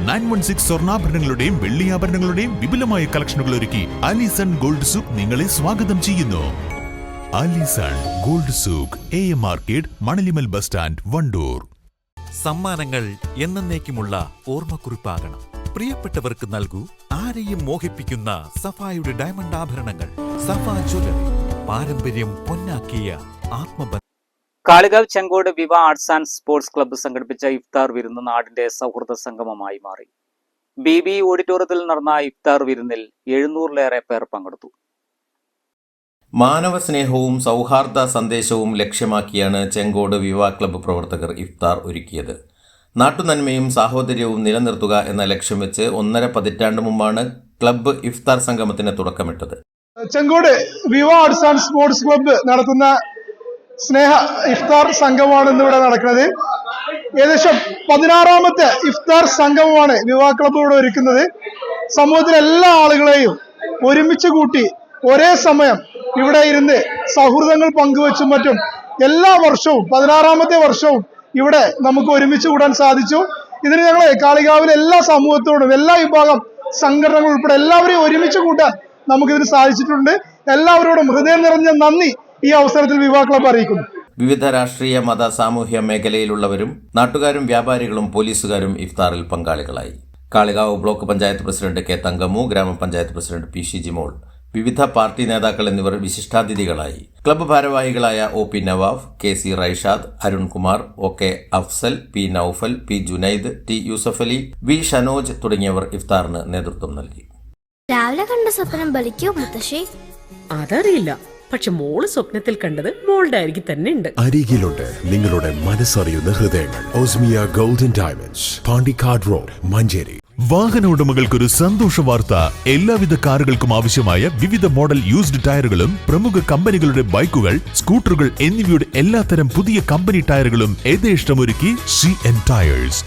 916 സ്വർണ്ണാഭരണങ്ങളുടെയും വെള്ളിയാഭരണങ്ങളുടെയും വിപുലമായ കളക്ഷനുകൾ ഒരുക്കി Alison gold souk നിങ്ങളെ സ്വാഗതം ചെയ്യുന്നു. Alison gold souk, AM market, Manalimal bus stand, Wandoor. സമ്മാനങ്ങൾ എന്നേക്കുമുള്ള ഓർമ്മക്കുറിപ്പാകണം. പ്രിയപ്പെട്ടവർക്ക് നൽകൂ ആരെയും മോഹിപ്പിക്കുന്ന സഫായുടെ ഡയമണ്ട് ആഭരണങ്ങൾ. സഫ ജ്വല്ലറി, പാരമ്പര്യം പൊന്നാക്കിയ ആത്മബന്ധം. കാളികാവ് ചെങ്കോട് വിവ ആർട്സ് ആൻഡ് സ്പോർട്സ് ക്ലബ്ബ് സംഘടിപ്പിച്ച ഇഫ്താർ വിരുന്ന് നാടിന്റെ സൗഹൃദ സംഗമമായി മാറി. BB ഓഡിറ്റോറിയത്തിൽ നടന്ന ഇഫ്താർ വിരുന്നിൽ 700-ലേറെ പേർ പങ്കെടുത്തു. മാനവ സ്നേഹവും സൗഹാർദ്ദ സന്ദേശവും ലക്ഷ്യമാക്കിയാണ് ചെങ്കോട് വിവ ക്ലബ്ബ് പ്രവർത്തകർ ഇഫ്താർ ഒരുക്കിയത്. നാട്ടുനന്മയും സാഹോദര്യവും നിലനിർത്തുക എന്ന ലക്ഷ്യം വെച്ച് 1.5 പതിറ്റാണ്ട് മുമ്പാണ് ക്ലബ്ബ് ഇഫ്താർ സംഗമത്തിന് തുടക്കമിട്ടത്. ചെങ്കോട് വിവ ആർട്സ് ആൻഡ് സ്പോർട്സ് ക്ലബ്ബ് നടത്തുന്ന സ്നേഹ ഇഫ്താർ സംഗമമാണ് ഇന്നിവിടെ നടക്കുന്നത്. ഏകദേശം 16ാമത്തെ ഇഫ്താർ സംഗമമാണ് വിവാഹ ക്ലബ്ബോട് ഒരുക്കുന്നത്. സമൂഹത്തിലെ എല്ലാ ആളുകളെയും ഒരുമിച്ച് കൂട്ടി ഒരേ സമയം ഇവിടെ ഇരുന്ന് സൗഹൃദങ്ങൾ പങ്കുവെച്ചും മറ്റും എല്ലാ വർഷവും 16ാമത്തെ വർഷവും ഇവിടെ നമുക്ക് ഒരുമിച്ച് കൂടാൻ സാധിച്ചു. ഇതിന് ഞങ്ങൾ കാളികാവിലെ എല്ലാ സമൂഹത്തോടും എല്ലാ വിഭാഗം സംഘടനകൾ ഉൾപ്പെടെ എല്ലാവരെയും ഒരുമിച്ച് കൂട്ടാൻ നമുക്കിതിന് സാധിച്ചിട്ടുണ്ട്. എല്ലാവരോടും ഹൃദയം നിറഞ്ഞ നന്ദി ഈ അവസരത്തിൽ വിവാഹ ക്ലബ്ബ് അറിയിക്കുന്നു. വിവിധ രാഷ്ട്രീയ മത സാമൂഹ്യ മേഖലയിലുള്ളവരും നാട്ടുകാരും വ്യാപാരികളും പോലീസുകാരും ഇഫ്താറിൽ പങ്കാളികളായി. Kalikavu block panchayat president K. Thankammu, grama panchayat president P. Shijimol, വിവിധ പാർട്ടി നേതാക്കൾ എന്നിവർ വിശിഷ്ടാതിഥികളായി. ക്ലബ്ബ് ഭാരവാഹികളായ OP Nawaf, KC Raishad, Arunkumar, OK Afsal, P. Noufal, P. Junaid, T. Yusufali, V. Shanoj തുടങ്ങിയവർ ഇഫ്താറിന് നേതൃത്വം നൽകി. രാവിലെ കണ്ട സ്വപ്നം ബലിക്കോ മുത്തശ്ശി? അതറിയില്ല, പക്ഷെ മോള് സ്വപ്നത്തിൽ കണ്ടത് മോളുടെ അരികിൽ തന്നെ ഉണ്ട്. അരികിലുണ്ട് നിങ്ങളുടെ മനസ്സറിയുന്ന ഹൃദയങ്ങൾ. Osmiya golden diamonds, Pandikkad road, Manjeri. വാഹന ഉടമകൾക്കൊരു സന്തോഷ വാർത്ത. എല്ലാവിധ കാറുകൾക്കും ആവശ്യമായ വിവിധ മോഡൽ യൂസ്ഡ് ടയറുകളും പ്രമുഖ കമ്പനികളുടെ ബൈക്കുകൾ, സ്കൂട്ടറുകൾ എന്നിവയുടെ എല്ലാത്തരം പുതിയ കമ്പനി ടയറുകളും യഥേഷ്ടമൊരുക്കി CN ടയേഴ്സ്.